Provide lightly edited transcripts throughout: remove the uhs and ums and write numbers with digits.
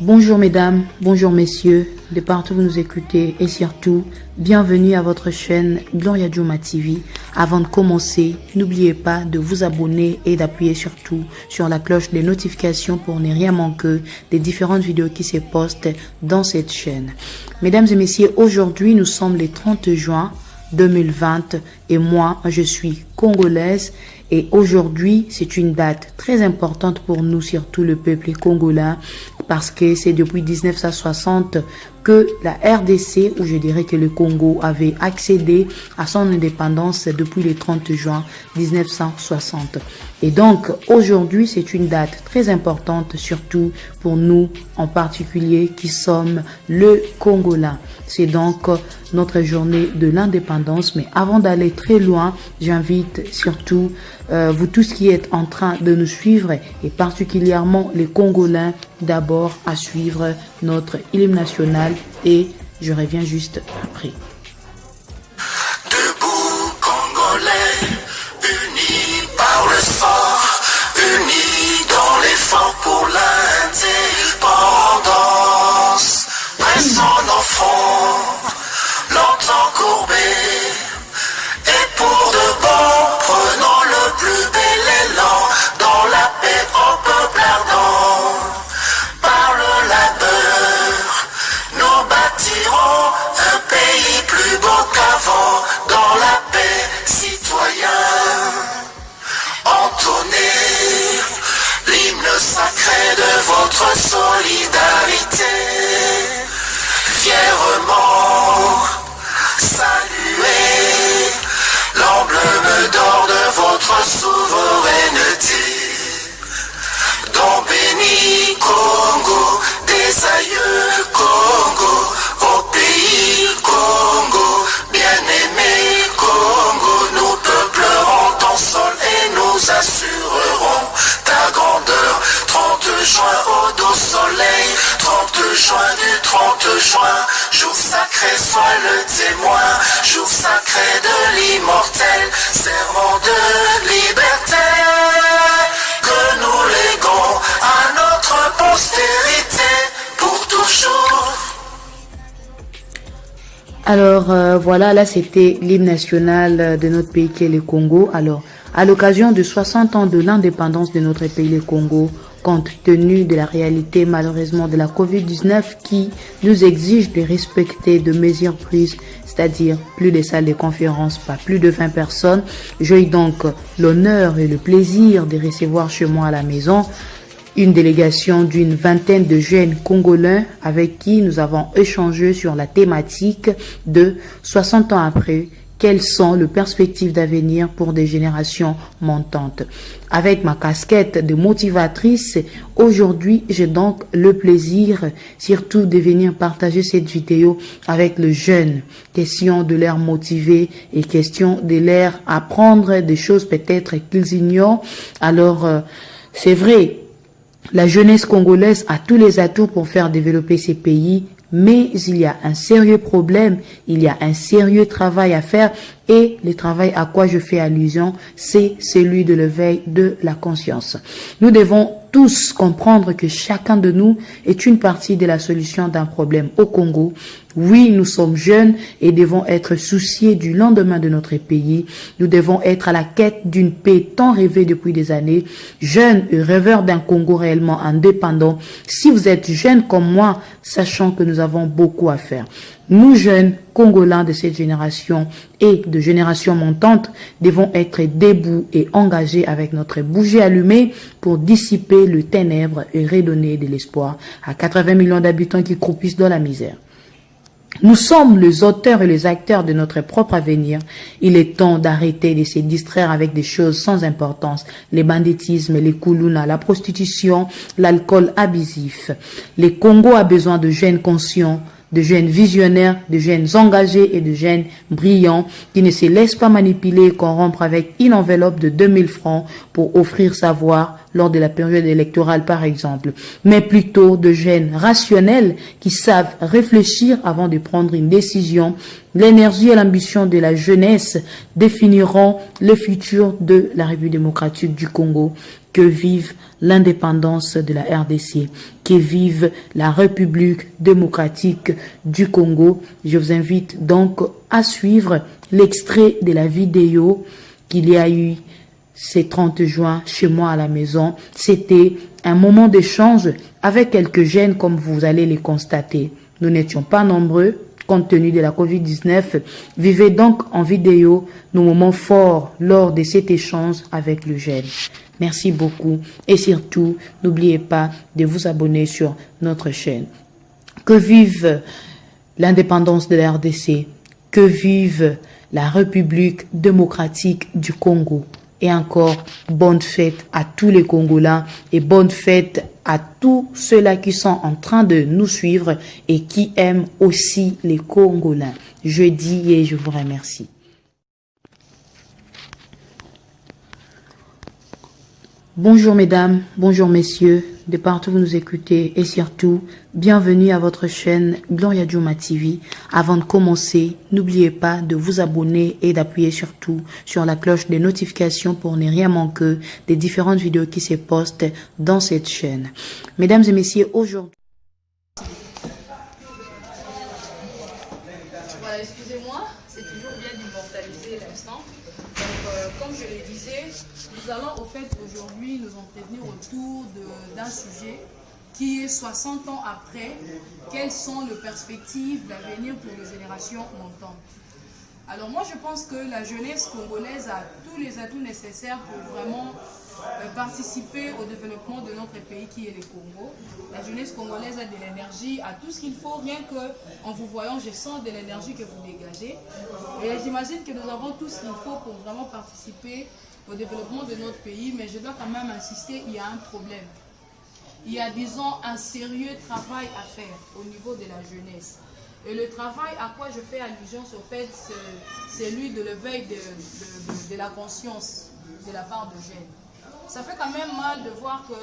Bonjour mesdames, bonjour messieurs, de partout vous nous écoutez et surtout, bienvenue à votre chaîne Gloria Juma TV. Avant de commencer, n'oubliez pas de vous abonner et d'appuyer surtout sur la cloche des notifications pour ne rien manquer des différentes vidéos qui se postent dans cette chaîne. Mesdames et messieurs, aujourd'hui nous sommes le 30 juin 2020 et moi je suis congolaise et aujourd'hui c'est une date très importante pour nous, surtout le peuple congolais, parce que c'est depuis 1960 que la RDC, ou je dirais que le Congo, avait accédé à son indépendance depuis le 30 juin 1960. Et donc aujourd'hui c'est une date très importante, surtout pour nous en particulier qui sommes le Congolais. C'est donc notre journée de l'indépendance. Mais avant d'aller très loin, j'invite surtout vous tous qui êtes en train de nous suivre et particulièrement les Congolais d'abord à suivre notre hymne national et je reviens juste après. Debout Congolais, unis par le sang, unis dans l'effort pour l'indépendance. Pressons nos fronts, longtemps courbés, et pour de bon, prenons le plus bel élan, dans la paix en peuple ardent. Par le labeur, nous bâtirons un pays plus beau qu'avant, dans la paix, citoyens. Entonnez l'hymne sacré de votre solidarité. Fièrement, saluez l'emblème d'or de votre souveraineté. Don béni Congo, des aïeux Congo, au pays Congo, bien-aimé Congo, nous peuplerons ton sol et nous assurerons ta grandeur. 30 juin au doux soleil, 30 juin du 30 juin, jour sacré sois le témoin, jour sacré de l'immortel, serment de liberté, que nous léguons à notre postérité pour toujours. Alors voilà, là c'était l'hymne national de notre pays qui est le Congo. Alors à l'occasion de 60 ans de l'indépendance de notre pays le Congo, compte tenu de la réalité malheureusement de la Covid-19 qui nous exige de respecter de mesures prises, c'est-à-dire plus de salles de conférence, pas plus de 20 personnes, j'ai donc l'honneur et le plaisir de recevoir chez moi à la maison une délégation d'une vingtaine de jeunes Congolais avec qui nous avons échangé sur la thématique de 60 ans après, quelles sont les perspectives d'avenir pour des générations montantes. Avec ma casquette de motivatrice, aujourd'hui, j'ai donc le plaisir surtout de venir partager cette vidéo avec les jeunes. Question de les motiver et question de les apprendre des choses peut-être qu'ils ignorent. Alors, c'est vrai, la jeunesse congolaise a tous les atouts pour faire développer ces pays, mais il y a un sérieux problème, il y a un sérieux travail à faire et le travail à quoi je fais allusion, c'est celui de l'éveil de la conscience. Nous devons tous comprendre que chacun de nous est une partie de la solution d'un problème au Congo. Oui, nous sommes jeunes et devons être souciés du lendemain de notre pays. Nous devons être à la quête d'une paix tant rêvée depuis des années. Jeunes et rêveurs d'un Congo réellement indépendant. Si vous êtes jeunes comme moi, sachant que nous avons beaucoup à faire. Nous, jeunes Congolais de cette génération et de générations montantes, devons être debout et engagés avec notre bougie allumée pour dissiper le ténèbre et redonner de l'espoir à 80 millions d'habitants qui croupissent dans la misère. Nous sommes les auteurs et les acteurs de notre propre avenir. Il est temps d'arrêter de se distraire avec des choses sans importance. Les banditismes, les koulouna, la prostitution, l'alcool abusif. Le Congo a besoin de jeunes conscients, de jeunes visionnaires, de jeunes engagés et de jeunes brillants qui ne se laissent pas manipuler et corrompre avec une enveloppe de 2000 francs pour offrir savoir, lors de la période électorale par exemple, mais plutôt de jeunes rationnels qui savent réfléchir avant de prendre une décision. L'énergie et l'ambition de la jeunesse définiront le futur de la République démocratique du Congo. Que vive l'indépendance de la RDC, que vive la République démocratique du Congo. Je vous invite donc à suivre l'extrait de la vidéo qu'il y a eu ce 30 juin chez moi à la maison. C'était un moment d'échange avec quelques jeunes comme vous allez les constater. Nous n'étions pas nombreux compte tenu de la COVID-19. Vivez donc en vidéo nos moments forts lors de cet échange avec le jeune. Merci beaucoup et surtout, n'oubliez pas de vous abonner sur notre chaîne. Que vive l'indépendance de la RDC, que vive la République démocratique du Congo. Et encore, bonne fête à tous les Congolais et bonne fête à tous ceux-là qui sont en train de nous suivre et qui aiment aussi les Congolais. Je dis et je vous remercie. Bonjour mesdames, bonjour messieurs, de partout où vous nous écoutez et surtout, bienvenue à votre chaîne Gloria Djouma TV. Avant de commencer, n'oubliez pas de vous abonner et d'appuyer surtout sur la cloche des notifications pour ne rien manquer des différentes vidéos qui se postent dans cette chaîne. Mesdames et messieurs, aujourd'hui... Voilà, excusez-moi, c'est toujours bien d'immortaliser l'instant. Donc, comme je le disais, nous allons au fait aujourd'hui nous entretenir autour d'un sujet qui est 60 ans après, quelles sont les perspectives d'avenir pour les générations montantes. Alors moi je pense que la jeunesse congolaise a tous les atouts nécessaires pour vraiment participer au développement de notre pays qui est le Congo. La jeunesse congolaise a de l'énergie, a tout ce qu'il faut, rien qu'en vous voyant, je sens de l'énergie que vous dégagez. Et j'imagine que nous avons tout ce qu'il faut pour vraiment participer au développement de notre pays, mais je dois quand même insister, il y a un problème. Il y a, disons, un sérieux travail à faire au niveau de la jeunesse. Et le travail à quoi je fais allusion, au fait, c'est celui de l'éveil de la conscience de la part de jeunes. Ça fait quand même mal de voir que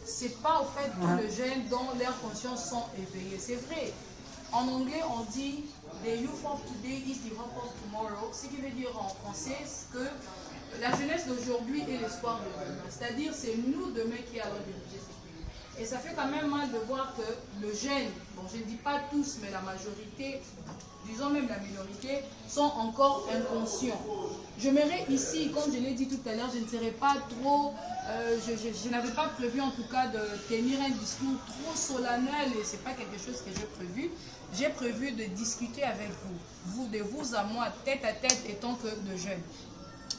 c'est pas au fait tous les jeunes dont leurs consciences sont éveillées. C'est vrai. En anglais, on dit « The youth of today is the hope of tomorrow », ce qui veut dire en français que la jeunesse d'aujourd'hui est l'espoir de demain. C'est-à-dire, c'est nous demain qui allons diriger ce pays. Et ça fait quand même mal de voir que le jeune, bon, je ne dis pas tous, mais la majorité, disons même la minorité, sont encore inconscients. J'aimerais ici, comme je l'ai dit tout à l'heure, je ne serais pas trop, je n'avais pas prévu en tout cas de tenir un discours trop solennel et ce n'est pas quelque chose que j'ai prévu. J'ai prévu de discuter avec vous, de vous à moi, tête à tête, étant que de jeunes.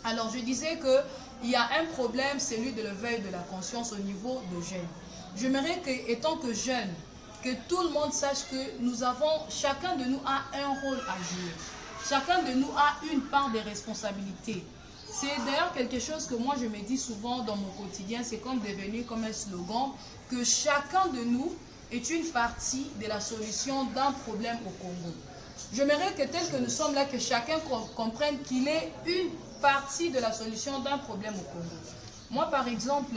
Alors je disais qu'il y a un problème, celui de l'éveil de la conscience au niveau de jeunes. J'aimerais que, étant que jeunes, que tout le monde sache que nous avons, chacun de nous a un rôle à jouer. Chacun de nous a une part de responsabilité. C'est d'ailleurs quelque chose que moi je me dis souvent dans mon quotidien, c'est comme devenu comme un slogan, que chacun de nous est une partie de la solution d'un problème au Congo. J'aimerais que tel que nous sommes là, que chacun comprenne qu'il est une partie de la solution d'un problème au Congo. Moi par exemple,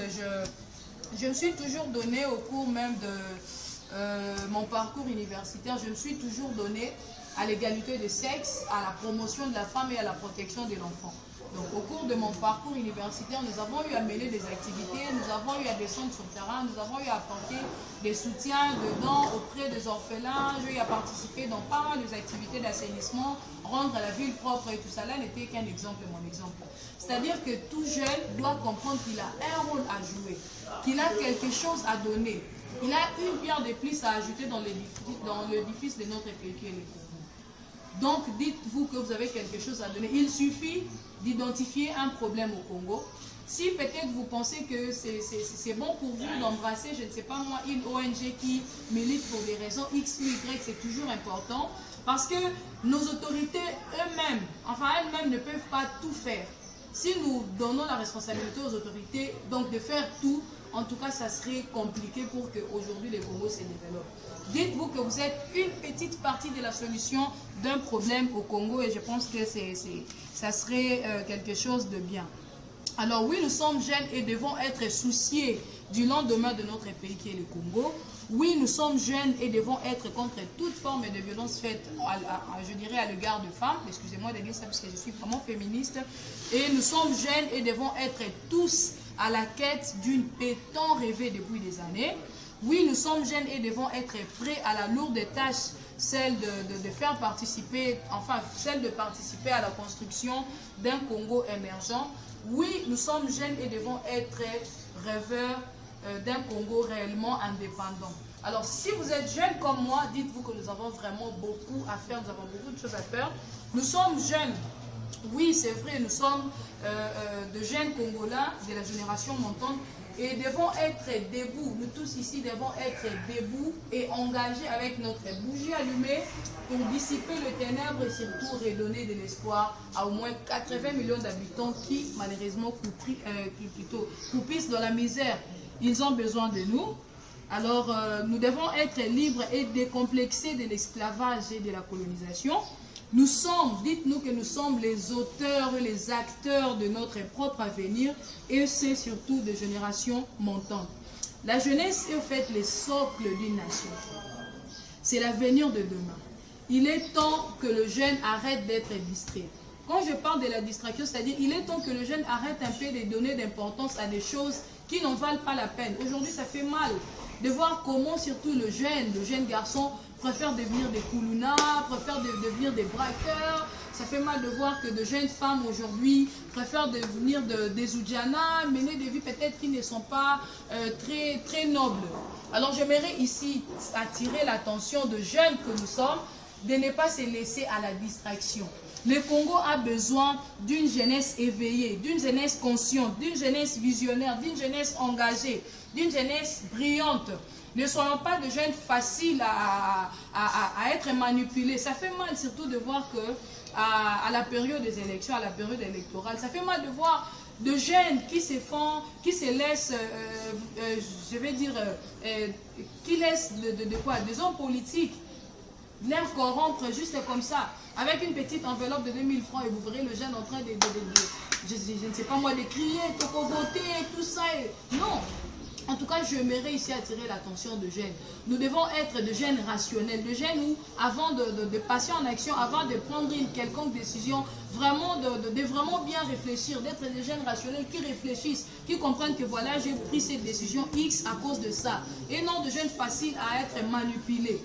je me suis toujours donné au cours même de mon parcours universitaire, je me suis toujours donné à l'égalité de sexe, à la promotion de la femme et à la protection de l'enfant. Donc au cours de mon parcours universitaire, nous avons eu à mêler des activités, nous avons eu à descendre sur le terrain, nous avons eu à apporter des soutiens dedans auprès des orphelins, j'ai eu à participer dans pas mal d'activités d'assainissement, rendre la ville propre et tout ça. Là n'était qu'un exemple, mon exemple. C'est-à-dire que tout jeune doit comprendre qu'il a un rôle à jouer, qu'il a quelque chose à donner. Il a une pierre de plus à ajouter dans l'édifice de notre pays qui est le Congo. Donc dites-vous que vous avez quelque chose à donner. Il suffit d'identifier un problème au Congo. Si peut-être vous pensez que c'est bon pour vous d'embrasser, je ne sais pas moi, une ONG qui milite pour des raisons X ou Y, c'est toujours important. Parce que nos autorités eux-mêmes, elles-mêmes ne peuvent pas tout faire. Si nous donnons la responsabilité aux autorités, donc de faire tout, en tout cas, ça serait compliqué pour qu'aujourd'hui le Congo se développe. Dites-vous que vous êtes une petite partie de la solution d'un problème au Congo et je pense que ça serait quelque chose de bien. Alors oui, nous sommes jeunes et devons être souciés du lendemain de notre pays qui est le Congo. Oui, nous sommes jeunes et devons être contre toute forme de violence faite, je dirais, à l'égard de femmes. Excusez-moi de dire ça parce que je suis vraiment féministe. Et nous sommes jeunes et devons être tous à la quête d'une paix tant rêvée depuis des années. Oui, nous sommes jeunes et devons être prêts à la lourde tâche, celle de faire participer, enfin, celle de participer à la construction d'un Congo émergent. Oui, nous sommes jeunes et devons être rêveurs d'un Congo réellement indépendant. Alors, si vous êtes jeunes comme moi, dites-vous que nous avons vraiment beaucoup à faire, nous avons beaucoup de choses à faire. Nous sommes jeunes. Oui, c'est vrai, nous sommes de jeunes Congolais de la génération montante et devons être debout. Nous tous ici devons être debout et engagés avec notre bougie allumée pour dissiper le ténèbre et surtout redonner de l'espoir à au moins 80 millions d'habitants qui, malheureusement, croupissent dans la misère. Ils ont besoin de nous. Alors, nous devons être libres et décomplexés de l'esclavage et de la colonisation. Nous sommes, dites-nous que nous sommes les auteurs et les acteurs de notre propre avenir et c'est surtout de générations montantes. La jeunesse est en fait le socle d'une nation. C'est l'avenir de demain. Il est temps que le jeune arrête d'être distrait. Quand je parle de la distraction, c'est-à-dire il est temps que le jeune arrête un peu de donner d'importance à des choses qui n'en valent pas la peine. Aujourd'hui, ça fait mal de voir comment surtout le jeune garçon préfère devenir des koulounas, préfère devenir des braqueurs. Ça fait mal de voir que de jeunes femmes aujourd'hui préfèrent devenir des oudjanas, mener des vies peut-être qui ne sont pas très nobles. Alors j'aimerais ici attirer l'attention de jeunes que nous sommes, de ne pas se laisser à la distraction. Le Congo a besoin d'une jeunesse éveillée, d'une jeunesse consciente, d'une jeunesse visionnaire, d'une jeunesse engagée, d'une jeunesse brillante. Ne soyons pas de jeunes faciles à être manipulés. Ça fait mal surtout de voir que à la période des élections, à la période électorale, ça fait mal de voir de jeunes qui se laissent, je vais dire, qui laissent des hommes politiques l'air corrompre juste comme ça, avec une petite enveloppe de 2000 francs et vous verrez le jeune en train je ne sais pas moi, de crier, de voter, tout ça. Non. En tout cas, j'aimerais ici attirer l'attention de jeunes. Nous devons être de jeunes rationnels, de jeunes où, avant de passer en action, avant de prendre une quelconque décision, vraiment de vraiment bien réfléchir, d'être des jeunes rationnels qui réfléchissent, qui comprennent que voilà, j'ai pris cette décision X à cause de ça. Et non de jeunes faciles à être manipulés.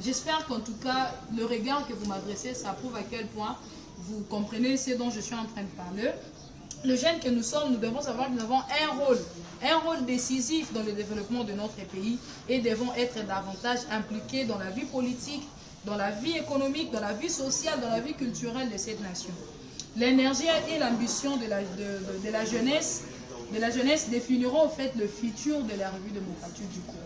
J'espère qu'en tout cas, le regard que vous m'adressez, ça prouve à quel point vous comprenez ce dont je suis en train de parler. Le jeune que nous sommes, nous devons savoir que nous avons un rôle décisif dans le développement de notre pays et devons être davantage impliqués dans la vie politique, dans la vie économique, dans la vie sociale, dans la vie culturelle de cette nation. L'énergie et l'ambition de la jeunesse définiront en fait le futur de la République démocratique du Congo.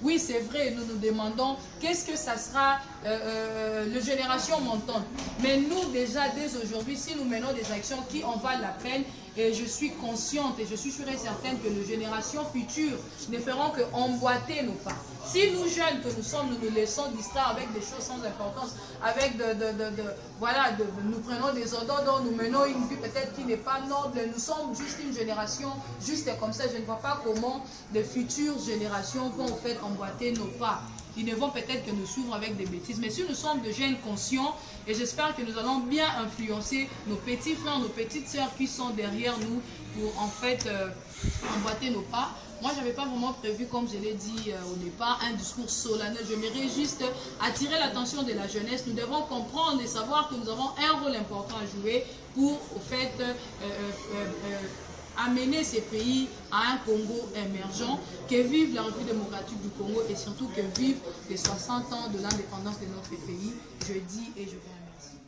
Oui, c'est vrai, nous nous demandons qu'est-ce que ça sera la génération montante. Mais nous, déjà, dès aujourd'hui, si nous menons des actions qui en valent la peine, et je suis consciente et je suis sûre et certaine que les générations futures ne feront qu'emboîter nos pas. Si nous, jeunes que nous sommes, nous nous laissons distraire avec des choses sans importance, avec nous prenons des ordres, nous menons une vie peut-être qui n'est pas noble, nous sommes juste une génération, juste comme ça, je ne vois pas comment les futures générations vont en fait emboîter nos pas. Ils ne vont peut-être que nous suivre avec des bêtises. Mais si nous sommes de jeunes conscients, et j'espère que nous allons bien influencer nos petits frères, nos petites sœurs qui sont derrière nous pour en fait emboîter nos pas. Moi, je n'avais pas vraiment prévu, comme je l'ai dit au départ, un discours solennel. J'aimerais juste attirer l'attention de la jeunesse. Nous devons comprendre et savoir que nous avons un rôle important à jouer pour, au fait, amener ces pays à un Congo émergent, que vive la République démocratique du Congo et surtout que vive les 60 ans de l'indépendance de notre pays. Je dis et je vous remercie.